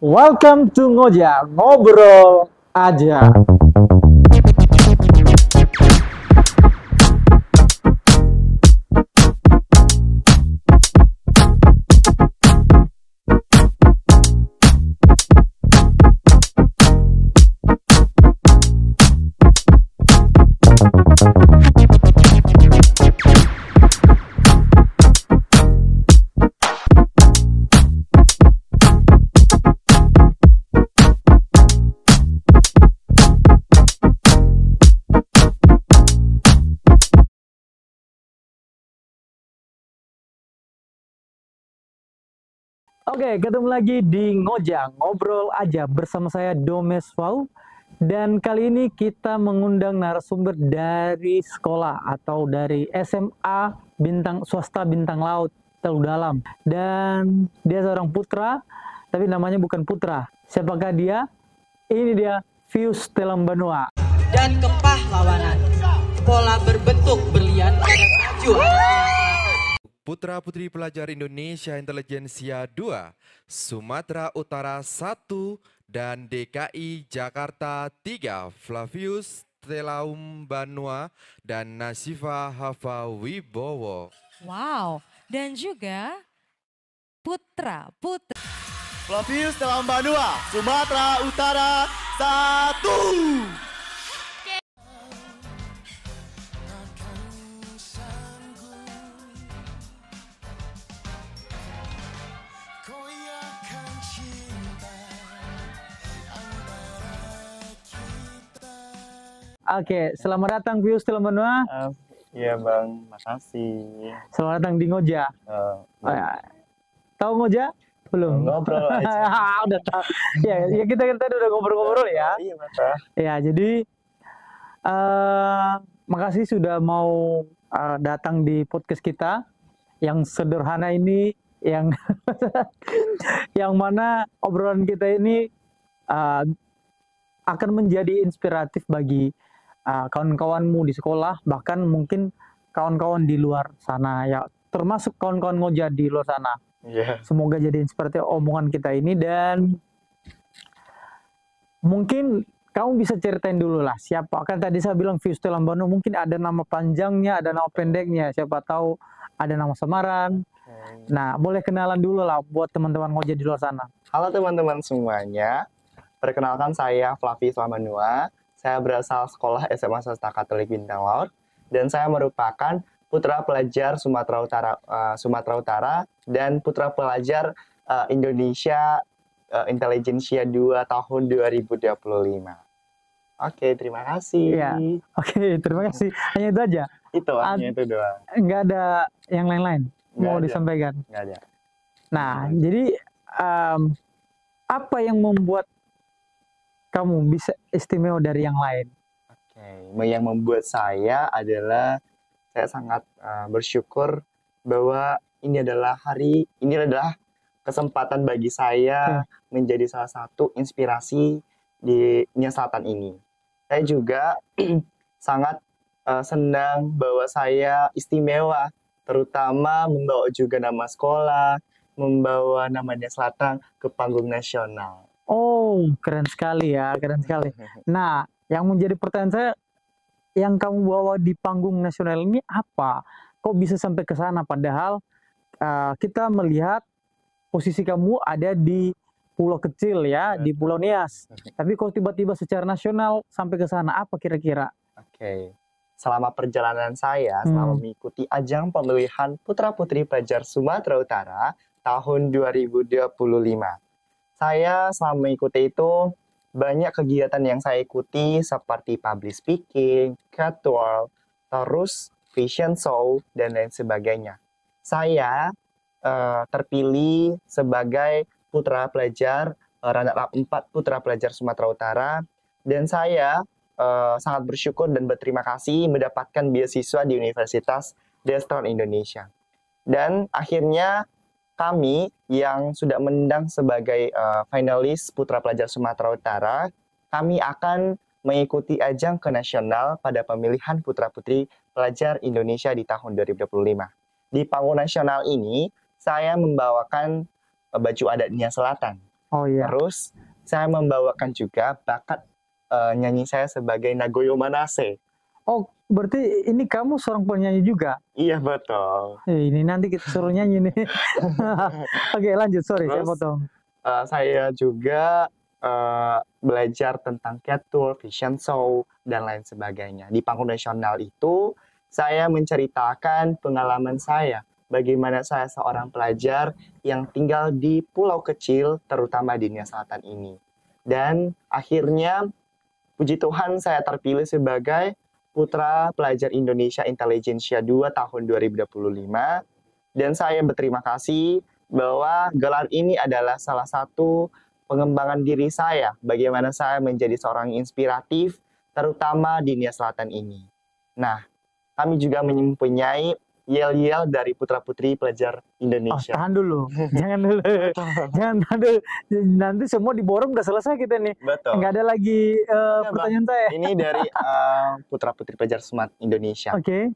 Welcome to Ngoja, ngobrol aja. Oke, ketemu lagi di Ngoja, ngobrol aja bersama saya Domes Fau. Dan kali ini kita mengundang narasumber dari sekolah atau dari SMA Swasta Bintang Laut Telu Dalam. Dan dia seorang putra, tapi namanya bukan putra. Siapakah dia? Ini dia, Fius Telambanua. Dan kepahlawanan, pola berbentuk berlian pada maju. Putra-putri pelajar Indonesia Intelijensia 2, Sumatera Utara 1, dan DKI Jakarta 3, Flavius Telambanua dan Nasifa Hafa Wibowo. Wow, dan juga putra-putri Flavius Telambanua, Sumatera Utara 1. Oke, selamat datang Fius Telambanua. Iya bang, makasih. Selamat datang di Ngoja. Tahu Ngoja? Belum? Ngobrol aja. Udah tahu. Ya kita tadi udah ngobrol-ngobrol ya. Iya mata. Ya, jadi makasih sudah mau datang di podcast kita yang sederhana ini, yang yang mana obrolan kita ini akan menjadi inspiratif bagi kawan-kawanmu di sekolah, bahkan mungkin kawan-kawan di luar sana ya, termasuk kawan-kawan Ngoja di luar sana. Iya. Semoga jadi inspiratif omongan kita ini. Dan mungkin kamu bisa ceritain dulu lah, siapa, kan tadi saya bilang Fius Telambanua, mungkin ada nama panjangnya, ada nama pendeknya, siapa tahu ada nama samaran. Nah, boleh kenalan dulu lah buat teman-teman Ngoja di luar sana. Halo teman-teman semuanya, perkenalkan saya Flavius Telambanua. Saya berasal sekolah SMA Swasta Katolik Bintang Laut, dan saya merupakan putra pelajar Sumatera Utara dan putra pelajar Indonesia Intelijensia 2 tahun 2025. Oke, terima kasih. Iya. Oke, terima kasih. Hanya itu aja. Itu hanya itu doang. Nggak ada yang lain-lain mau disampaikan. Nggak ada. Nah, jadi apa yang membuat kamu bisa istimewa dari yang lain? Oke, yang membuat saya adalah saya sangat bersyukur bahwa ini adalah kesempatan bagi saya menjadi salah satu inspirasi di Nia Selatan ini. Saya juga sangat senang bahwa saya istimewa, terutama membawa juga nama sekolah, membawa nama Nia Selatan ke panggung nasional. Oh, keren sekali ya, keren sekali. Nah, yang menjadi pertanyaan saya, yang kamu bawa di panggung nasional ini apa? Kok bisa sampai ke sana? Padahal kita melihat posisi kamu ada di pulau kecil ya, di Pulau Nias. Tapi kok tiba-tiba secara nasional sampai ke sana, apa kira-kira? Oke, selama perjalanan saya, selama mengikuti ajang pemilihan putra-putri pelajar Sumatera Utara tahun 2025. Saya selama mengikuti itu, banyak kegiatan yang saya ikuti seperti public speaking, catwalk, terus fashion show, dan lain sebagainya. Saya terpilih sebagai putra pelajar, runner-up 4 putra pelajar Sumatera Utara, dan saya sangat bersyukur dan berterima kasih mendapatkan beasiswa di Universitas Deston Indonesia. Dan akhirnya kami yang sudah menang sebagai finalis Putra Pelajar Sumatera Utara, kami akan mengikuti ajang ke nasional pada pemilihan Putra-Putri Pelajar Indonesia di tahun 2025. Di panggung nasional ini, saya membawakan baju adat Nia Selatan. Oh iya. Terus saya membawakan juga bakat nyanyi saya sebagai Nagoyo Manase. Oh, berarti ini kamu seorang penyanyi juga? Iya betul. Ini nanti kita suruh nyanyi nih. Oke, lanjut. Sorry, saya Terus potong. saya juga belajar tentang catur, fashion show, dan lain sebagainya. Di panggung nasional itu, saya menceritakan pengalaman saya, bagaimana saya seorang pelajar yang tinggal di pulau kecil, terutama di Nia Selatan ini. Dan akhirnya, puji Tuhan saya terpilih sebagai Putra Pelajar Indonesia Intelligentsia 2 tahun 2025. Dan saya berterima kasih bahwa gelar ini adalah salah satu pengembangan diri saya, bagaimana saya menjadi seorang inspiratif, terutama di Nia Selatan ini. Nah, kami juga mempunyai yel-yel dari putra-putri pelajar Oh, Indonesia. tahan dulu. Jangan dulu. Jangan tahan dulu. Nanti semua diborong udah selesai kita nih. Betul. Nggak ada lagi Bang. pertanyaan saya. Ini dari putra-putri pelajar Sumat Indonesia. Oke.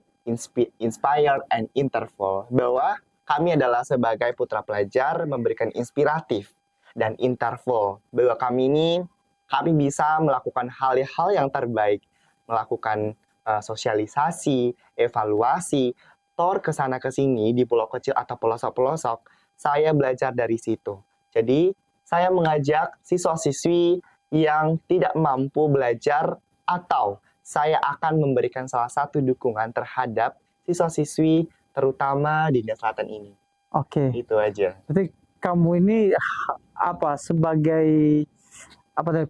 Inspired and Interval. Bahwa kami adalah sebagai putra pelajar memberikan inspiratif dan interval. Bahwa kami bisa melakukan hal-hal yang terbaik. Melakukan sosialisasi, evaluasi, tor ke sana ke sini di pulau kecil atau pelosok-pelosok, saya belajar dari situ. Jadi, saya mengajak siswa-siswi yang tidak mampu belajar atau saya akan memberikan salah satu dukungan terhadap siswa-siswi terutama di Nia Selatan ini. Oke. Itu aja. Berarti kamu ini sebagai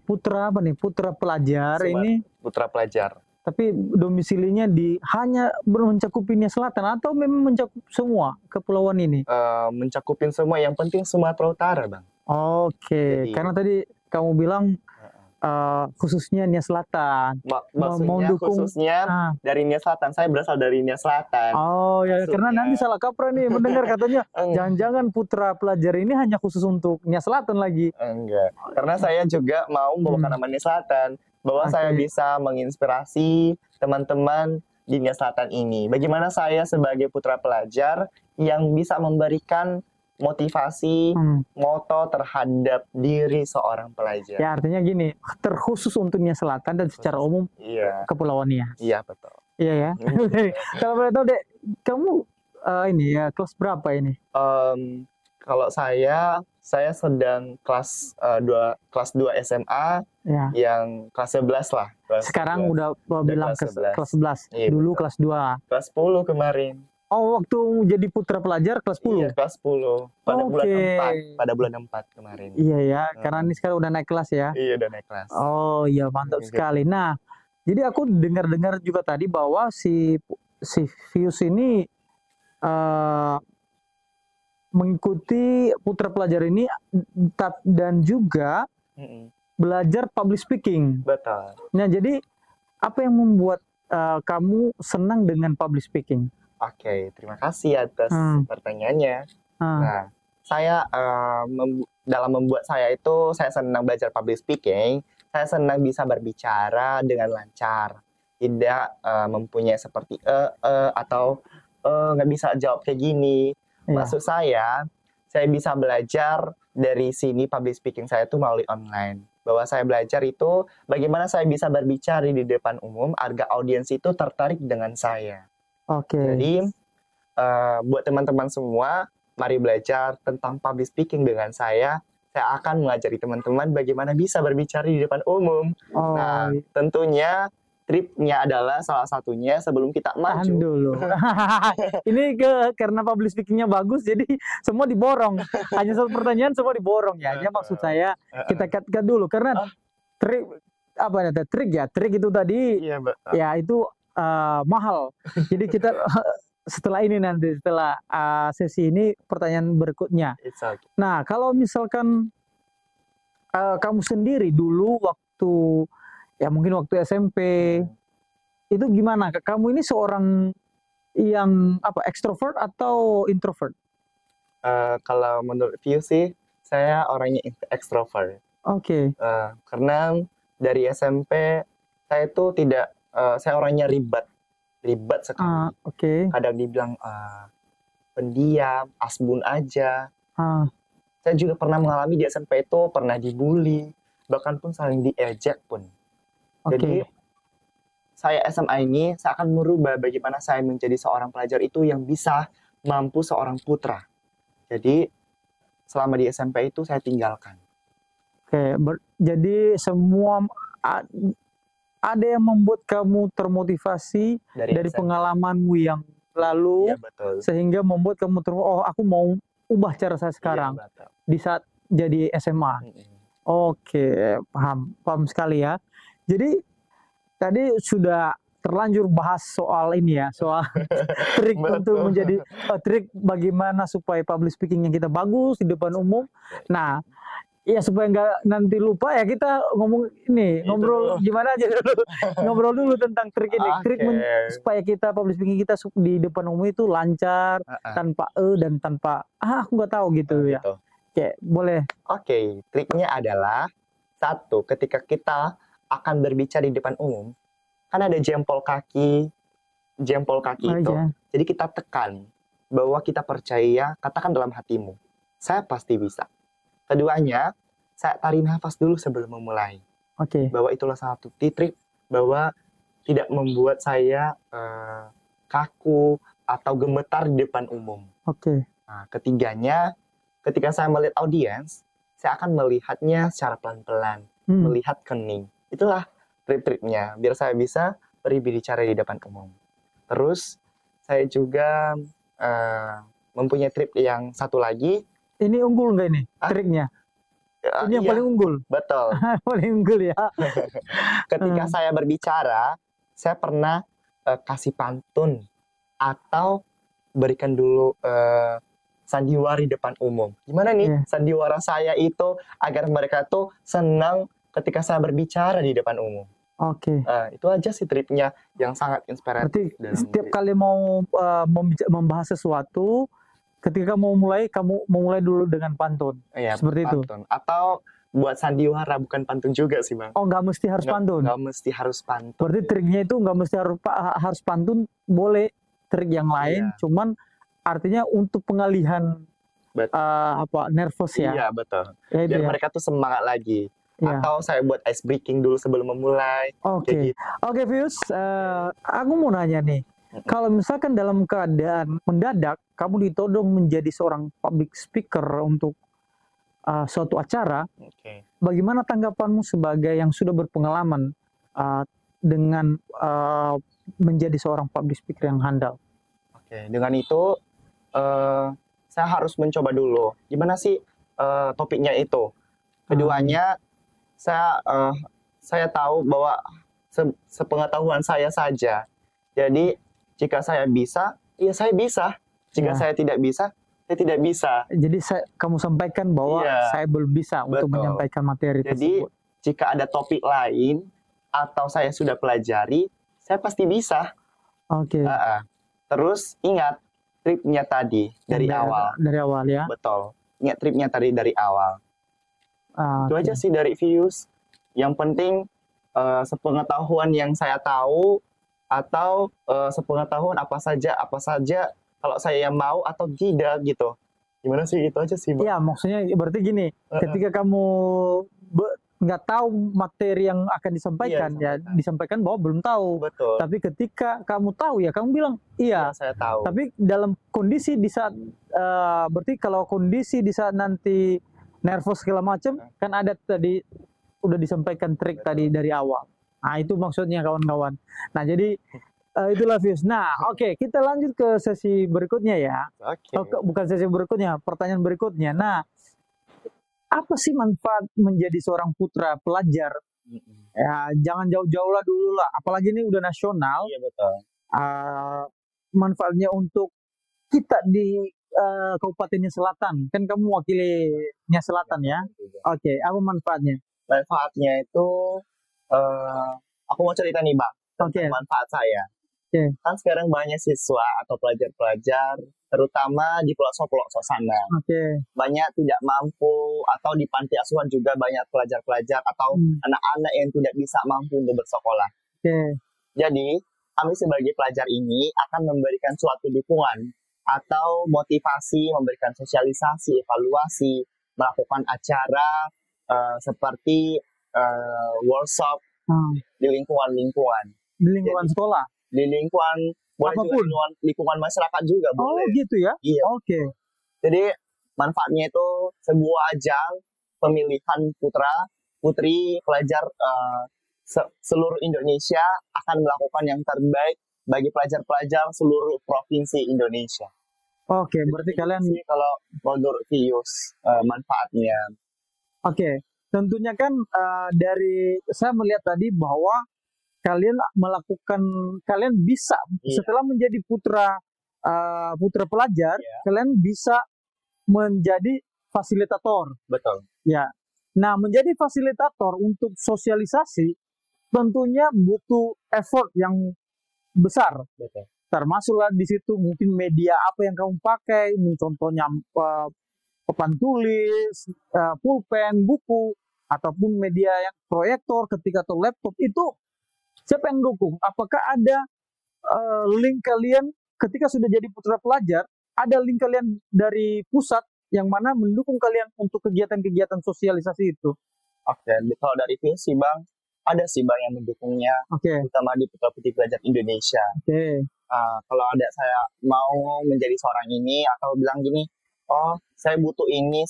putra Putra pelajar Sumat. ini, Putra pelajar. tapi domisilinya hanya mencakup Nia Selatan atau memang mencakup semua kepulauan ini? Mencakupin semua, yang penting Sumatera Utara, Bang. Oke, Jadi- karena tadi kamu bilang khususnya Nia Selatan. Maksudnya khususnya dari Nia Selatan. Saya berasal dari Nia Selatan. Oh ya, karena Maksudnya. nanti salah kaprah nih mendengar katanya Enggak. jangan-jangan putra pelajar ini hanya khusus untuk Nia Selatan lagi. Enggak. Karena saya juga mau membawakan nama Nia Selatan. Bahwa saya Oke. bisa menginspirasi teman-teman di Nia Selatan ini. Bagaimana saya sebagai putra pelajar yang bisa memberikan motivasi, moto terhadap diri seorang pelajar. Ya artinya gini, terkhusus untuk Nia Selatan dan secara umum Iya, kepulauan Nia. iya betul. Iya ya. Kalau boleh tahu Dek, kamu ini ya kelas berapa ini? Kalau saya sedang kelas 2 SMA, Ya. yang kelas 11 lah. Kelas Sekarang 11. udah bilang kelas kelas 11. Iya, Dulu betul. kelas 2. Kelas 10 kemarin. Oh, waktu jadi putra pelajar kelas 10. Iya, kelas 10. Pada bulan Oke. 4. Pada bulan 4 kemarin. Iya ya, karena ini sekarang udah naik kelas ya. Iya, udah naik kelas. Oh iya, mantap Gitu. sekali. Nah, jadi aku dengar-dengar juga tadi bahwa si Vius ini mengikuti putra pelajar ini dan juga Mm-mm. belajar public speaking. Betul. Nah, jadi apa yang membuat kamu senang dengan public speaking? Oke, terima kasih atas pertanyaannya. Ah, Nah, saya dalam membuat saya itu, saya senang belajar public speaking. Saya senang bisa berbicara dengan lancar, tidak mempunyai seperti atau nggak bisa jawab kayak gini. iya. Maksud saya bisa belajar dari sini public speaking saya itu melalui online. Bahwa saya belajar itu bagaimana saya bisa berbicara di depan umum agar audiens itu tertarik dengan saya. Oke. Jadi buat teman-teman semua, mari belajar tentang public speaking dengan saya. Saya akan mengajari teman-teman bagaimana bisa berbicara di depan umum. Oh, Nah, tentunya tripnya adalah salah satunya sebelum kita tahan maju. dulu. Ini karena public speakingnya bagus, jadi semua diborong. Hanya satu pertanyaan semua diborong ya. Hanya maksud saya kita cut dulu karena trik trik itu tadi Iya, betul. ya itu mahal. Jadi kita setelah ini nanti setelah sesi ini pertanyaan berikutnya. It's okay. Nah, kalau misalkan kamu sendiri dulu waktu mungkin waktu SMP itu gimana? Kamu ini seorang yang ekstrovert atau introvert? Kalau menurut view sih, saya orangnya extrovert. Oke. Karena dari SMP saya itu tidak, saya orangnya ribet sekali. Oke. Kadang dibilang pendiam, asbun aja. Saya juga pernah mengalami di SMP itu pernah dibully, bahkan pun saling diejek pun. Jadi Oke. saya SMA ini saya akan merubah bagaimana saya menjadi seorang pelajar itu yang bisa mampu seorang putra. Jadi selama di SMP itu saya tinggalkan. Oke, jadi semua a- ada yang membuat kamu termotivasi dari SMP. pengalamanmu yang lalu Iya betul. sehingga membuat kamu oh aku mau ubah cara saya sekarang Iya, betul. di saat jadi SMA. Oke, paham sekali ya. Jadi tadi sudah terlanjur bahas soal ini ya, soal trik untuk Betul. menjadi trik bagaimana supaya public speaking yang kita bagus di depan umum. Nah, ya supaya nggak nanti lupa ya kita ngomong ini, Itu ngobrol dulu. gimana aja dulu. Ngobrol dulu tentang trik ini. Trik Oke. supaya kita public speaking kita di depan umum itu lancar, tanpa dan tanpa aku nggak tahu gitu ya. Gitu. Kayak boleh. Oke, triknya adalah satu, ketika kita akan berbicara di depan umum, kan ada jempol kaki itu. aja. Jadi kita tekan bahwa kita percaya, katakan dalam hatimu, saya pasti bisa. Keduanya, saya tarik nafas dulu sebelum memulai. Oke. Bahwa itulah satu trik bahwa tidak membuat saya kaku atau gemetar di depan umum. Oke. Nah, ketiganya, ketika saya melihat audiens, saya akan melihatnya secara pelan-pelan, melihat kening. Itulah trik-triknya, biar saya bisa berbicara di depan umum. Terus, saya juga mempunyai trik yang satu lagi. Ini unggul nggak ini triknya? Ini yang Iya, paling unggul. betul. Paling unggul ya. Ketika saya berbicara, saya pernah kasih pantun atau berikan dulu sandiwara di depan umum. Gimana nih sandiwara saya itu agar mereka tuh senang ketika saya berbicara di depan umum. Oke. Itu aja sih triknya yang sangat inspiratif. Berarti setiap kali mau membahas sesuatu, ketika mau mulai, kamu memulai dulu dengan pantun. Iya, seperti pantun. itu. Atau buat sandiwara, bukan pantun juga sih, Bang. Oh, nggak mesti harus pantun? Nggak mesti harus pantun. Berarti triknya itu nggak mesti harus pantun, boleh trik yang lain, cuman artinya untuk pengalihan nervous ya. Iya, betul. Ya, biar mereka tuh semangat lagi. Ya. Atau saya buat ice breaking dulu sebelum memulai. Oke. Oke, Vius, aku mau nanya nih. Kalau misalkan dalam keadaan mendadak, kamu ditodong menjadi seorang public speaker untuk suatu acara, bagaimana tanggapanmu sebagai yang sudah berpengalaman dengan menjadi seorang public speaker yang handal? Oke, dengan itu saya harus mencoba dulu. Gimana sih topiknya itu? Keduanya, saya tahu bahwa sepengetahuan saya saja. Jadi jika saya bisa, ya saya bisa. Jika saya tidak bisa, saya tidak bisa. Jadi kamu sampaikan bahwa saya belum bisa untuk menyampaikan materi tersebut. Jadi jika ada topik lain atau saya sudah pelajari, saya pasti bisa. Oke. Terus ingat triknya tadi dari awal. Dari awal ya. Betul. Ingat triknya tadi dari awal. Itu aja sih dari Vius. Yang penting sepengetahuan yang saya tahu atau sepengetahuan apa saja kalau saya mau atau tidak gitu. Gimana sih, itu aja sih, Bang. Iya, maksudnya berarti gini, ketika kamu nggak tahu materi yang akan disampaikan, disampaikan bahwa belum tahu. Betul. Tapi ketika kamu tahu ya kamu bilang iya. Saya tahu. Tapi dalam kondisi di saat berarti kalau kondisi di saat nanti nervous segala macam kan ada tadi udah disampaikan trik tadi dari awal. Nah, itu maksudnya kawan-kawan. Nah, jadi itulah Vius. Nah, oke, kita lanjut ke sesi berikutnya ya. Bukan sesi berikutnya, pertanyaan berikutnya. Nah, apa sih manfaat menjadi seorang putra pelajar? Ya, jangan jauh-jauh lah dulu lah. Apalagi ini udah nasional. Iya, betul. Manfaatnya untuk kita di Kabupatennya Selatan. Kan kamu wakilnya Selatan ya? Oke, apa manfaatnya? Manfaatnya itu, aku mau cerita nih, Bang, tentang manfaat saya. Kan sekarang banyak siswa atau pelajar-pelajar, terutama di pelosok-pelosok sana. Banyak tidak mampu, atau di panti asuhan juga banyak pelajar-pelajar atau anak-anak yang tidak bisa mampu untuk bersekolah. Jadi, kami sebagai pelajar ini akan memberikan suatu dukungan atau motivasi, memberikan sosialisasi, evaluasi, melakukan acara seperti workshop di lingkungan-lingkungan. Di lingkungan sekolah. Di lingkungan, boleh juga Apapun. di lingkungan masyarakat juga Oh boleh. gitu ya? Iya. Oke. Jadi manfaatnya itu sebuah ajang pemilihan putra putri pelajar seluruh Indonesia akan melakukan yang terbaik bagi pelajar-pelajar seluruh provinsi Indonesia. Oke, berarti kalian Sih kalau menurut Pius manfaatnya. oke. Tentunya kan dari saya melihat tadi bahwa kalian bisa Iya. setelah menjadi putra pelajar, Iya. kalian bisa menjadi fasilitator. Betul. Ya. Nah, menjadi fasilitator untuk sosialisasi tentunya butuh effort yang besar. Betul. Termasuklah di situ mungkin media apa yang kamu pakai, contohnya papan tulis, pulpen, buku, ataupun media yang proyektor ketika atau laptop itu siapa yang dukung? Apakah ada link kalian ketika sudah jadi putra pelajar, ada link kalian dari pusat yang mana mendukung kalian untuk kegiatan-kegiatan sosialisasi itu? Oke, kalau dari Pius sih Bang, ada sih Bang yang mendukungnya, Oke, terutama di Putra Putri Pelajar Indonesia. oke. Kalau ada saya mau menjadi seorang ini atau bilang gini, oh saya butuh ini.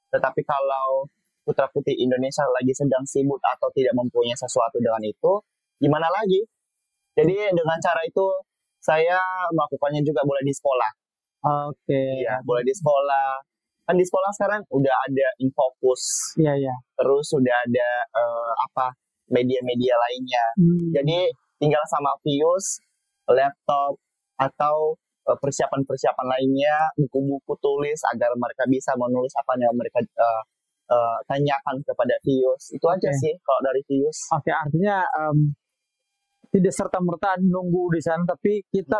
Tetapi kalau Putra Putri Indonesia lagi sedang sibuk atau tidak mempunyai sesuatu dengan itu, gimana lagi? Jadi dengan cara itu saya melakukannya juga boleh di sekolah. Oke. Iya, boleh di sekolah. Kan di sekolah sekarang udah ada Infocus, Iya, iya. terus sudah ada media-media lainnya. Jadi tinggal sama Pius, laptop atau persiapan-persiapan lainnya, buku-buku tulis agar mereka bisa menulis apa yang mereka tanyakan kepada Pius. Itu aja Oke. sih kalau dari Pius. Oke, artinya tidak serta-merta nunggu di sana, tapi kita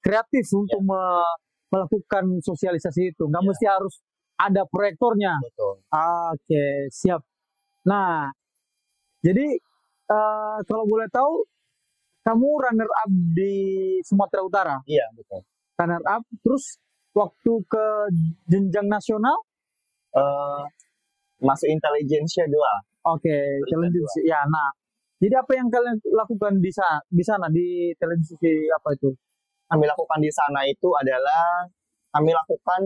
kreatif untuk melakukan sosialisasi itu. Nggak mesti harus ada proyektornya. Betul. Oke, siap. Nah, jadi kalau boleh tahu, kamu runner up di Sumatera Utara. Iya, betul. Runner up, terus waktu ke jenjang nasional, Masuk Intelijensia 2. oke, televisi. Ya, nah, jadi apa yang kalian lakukan di sana di televisi apa itu? Kami lakukan di sana itu adalah kami lakukan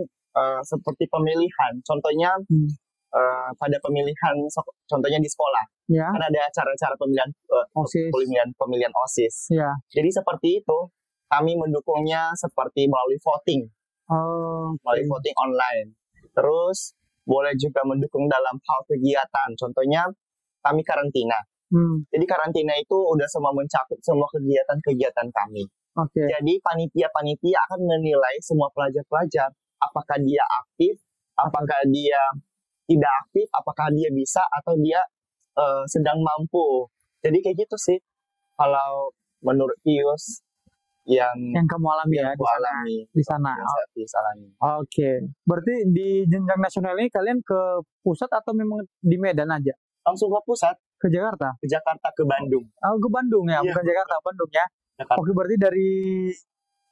seperti pemilihan. Contohnya pada pemilihan, contohnya di sekolah. Ya, Kan ada acara-acara pemilihan OSIS. pemilihan OSIS. Ya. Jadi seperti itu, kami mendukungnya seperti melalui voting, Oh, melalui voting online. Terus boleh juga mendukung dalam hal kegiatan. Contohnya kami karantina. Jadi karantina itu udah semua mencakup semua kegiatan-kegiatan kami. Oke. Jadi panitia-panitia akan menilai semua pelajar-pelajar apakah dia aktif, apakah dia tidak aktif, apakah dia bisa atau dia sedang mampu. Jadi kayak gitu sih. Kalau menurut Pius yang Kamu alami ya aku alami di sana. yang saya Pius alami. Oke. Berarti di jenjang nasional ini kalian ke pusat atau memang di Medan aja? Langsung ke pusat, Ke Jakarta? ke Jakarta, ke Bandung. Oh, ke Bandung ya, Iya. bukan Jakarta, Bandung ya. Jakarta. Oke, berarti dari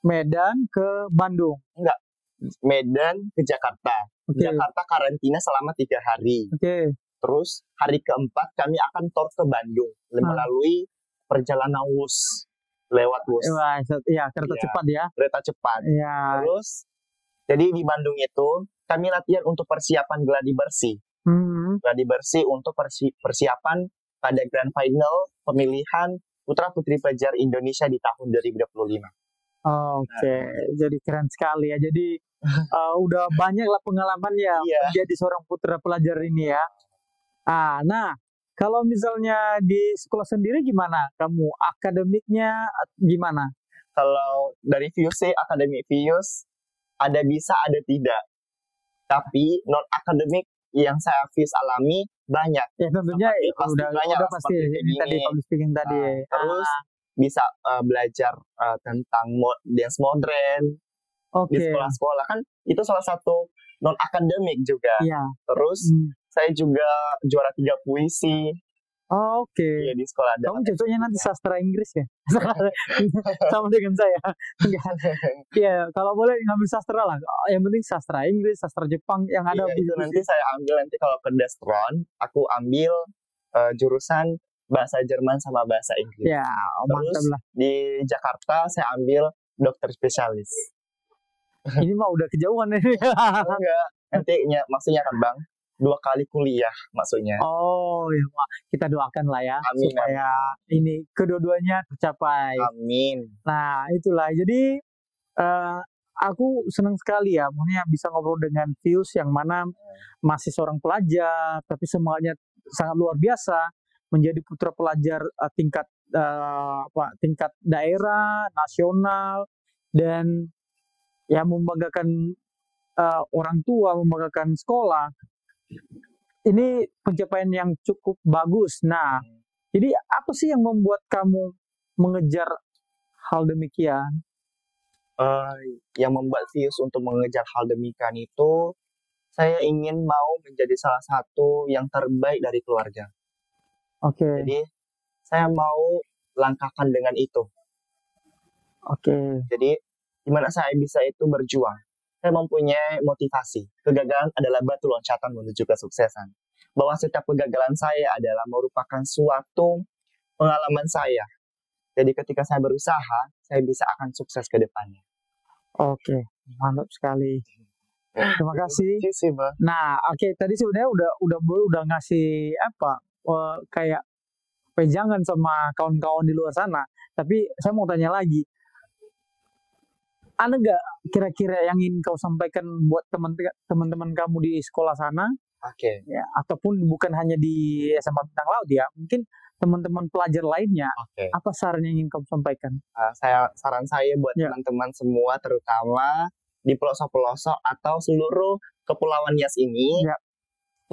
Medan ke Bandung. Medan ke Jakarta. Oke. Jakarta karantina selama 3 hari. Oke. Terus hari keempat kami akan tour ke Bandung melalui perjalanan WUS, lewat WUS, Wah, ya kereta Iya. cepat ya. kereta cepat. Ya. Terus jadi di Bandung itu kami latihan untuk persiapan gladi bersih. Gladi bersih untuk persiapan pada grand final pemilihan Putra Putri Pelajar Indonesia di tahun 2025. Oke, jadi keren sekali ya. Jadi udah banyak lah pengalamannya Iya. menjadi seorang putra pelajar ini ya. Nah, kalau misalnya di sekolah sendiri gimana? Kamu akademiknya gimana? Kalau dari Pius sih, akademik Pius ada bisa ada tidak. Tapi non akademik yang saya Pius alami banyak. Ya tentunya Pasti udah banyak pasti seperti ini tadi ini. public speaking tadi. Terus bisa belajar tentang dance modern Oke. di sekolah-sekolah, kan itu salah satu non akademik juga. Iya. Terus saya juga juara 3 puisi Oke. Iya, di sekolah ada. Kamu cocoknya nanti sastra Inggris ya? Sama dengan saya. Enggak. Iya, kalau boleh ngambil sastra lah. Yang penting sastra Inggris, sastra Jepang yang ada. Iya, itu nanti saya ambil nanti kalau ke Destron, aku ambil jurusan bahasa Jerman sama bahasa Inggris. Ya, mantap Terus lah. di Jakarta saya ambil dokter spesialis. Ini mah udah kejauhan ini. Enggak, nanti maksudnya kan Bang, 2 kali kuliah maksudnya. Oh, ya, Pak. Kita doakan lah ya Amin, supaya ini kedua-duanya tercapai. Amin. Nah, itulah. Jadi aku senang sekali ya, maksudnya bisa ngobrol dengan Fius yang mana masih seorang pelajar, tapi semangatnya sangat luar biasa, menjadi putra pelajar tingkat daerah, nasional, dan ya membanggakan orang tua, membanggakan sekolah. Ini pencapaian yang cukup bagus. Nah, jadi apa sih yang membuat kamu mengejar hal demikian? Yang membuat Fius untuk mengejar hal demikian itu, saya ingin mau menjadi salah satu yang terbaik dari keluarga. Oke. Jadi saya mau langkahkan dengan itu. Oke. Jadi gimana saya bisa itu berjuang? Saya mempunyai motivasi. Kegagalan adalah batu loncatan menuju kesuksesan. Bahwa setiap kegagalan saya adalah merupakan suatu pengalaman saya. Jadi ketika saya berusaha, saya bisa akan sukses ke depannya. Oke, mantap sekali. Terima kasih. Itu sih, Bang. Nah, oke, tadi sebenarnya udah ngasih apa kayak pejangan sama kawan-kawan di luar sana. Tapi saya mau tanya lagi, ada nggak kira-kira yang ingin kau sampaikan buat teman-teman kamu di sekolah sana? Oke. Ya, ataupun bukan hanya di SMA Bintang Laut ya, mungkin teman-teman pelajar lainnya. Oke. Apa saran yang ingin kamu sampaikan? Saran saya buat Ya. teman-teman semua, terutama di pelosok-pelosok atau seluruh kepulauan Nias ini, Ya.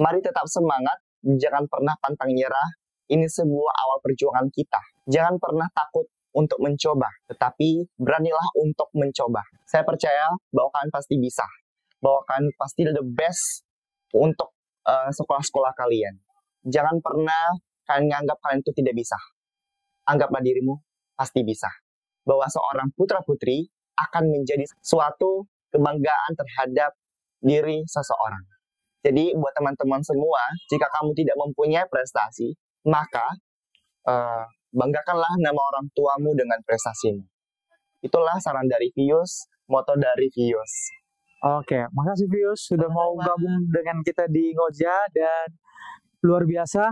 mari tetap semangat, jangan pernah pantang nyerah. Ini sebuah awal perjuangan kita. Jangan pernah takut untuk mencoba, tetapi beranilah untuk mencoba. Saya percaya bahwa kalian pasti bisa, bahwa kalian pasti the best untuk sekolah-sekolah kalian. Jangan pernah kalian menganggap kalian itu tidak bisa. Anggaplah dirimu pasti bisa. Bahwa seorang putra-putri akan menjadi suatu kebanggaan terhadap diri seseorang. Jadi buat teman-teman semua, jika kamu tidak mempunyai prestasi, maka banggakanlah nama orang tuamu dengan prestasimu. Itulah saran dari Fius, moto dari Fius. Oke, makasih Fius sudah mau gabung dengan kita di Ngoja dan luar biasa.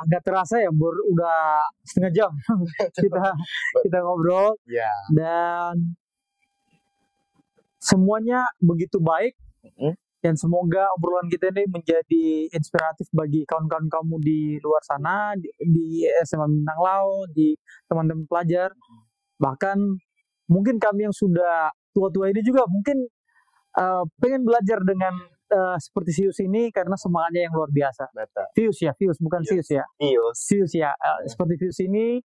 Nggak terasa ya, udah setengah jam kita ngobrol Ya. dan semuanya begitu baik. Dan semoga obrolan kita ini menjadi inspiratif bagi kawan-kawan kamu di luar sana, di SMA Bintang Laut, di teman-teman pelajar. Bahkan mungkin kami yang sudah tua-tua ini juga mungkin pengen belajar dengan seperti Fius ini karena semangatnya yang luar biasa. Betul. Fius bukan Fius ya. Fius ya, seperti Fius ini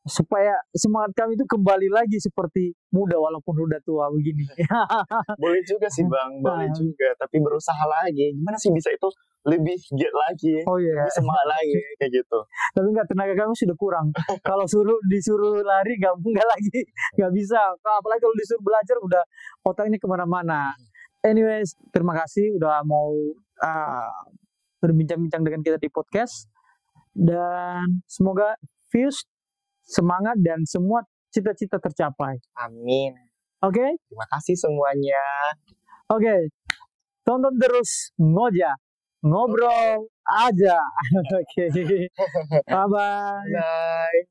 supaya semangat kami itu kembali lagi seperti muda walaupun udah tua begini. Boleh juga sih Bang, boleh juga. Tapi berusaha lagi. Gimana sih bisa itu lebih giat lagi, Oh iya. lebih semangat lagi kayak gitu. Tapi nggak, tenaga kami sudah kurang. Kalau disuruh lari nggak lagi, nggak bisa. Apalagi kalau disuruh belajar udah otaknya kemana-mana. Anyways, terima kasih udah mau berbincang-bincang dengan kita di podcast. Dan semoga Fius semangat dan semua cita-cita tercapai. Amin. Oke? Terima kasih semuanya. Oke. Tonton terus Ngoja. Ngobrol aja. Oke. Bye-bye. Bye.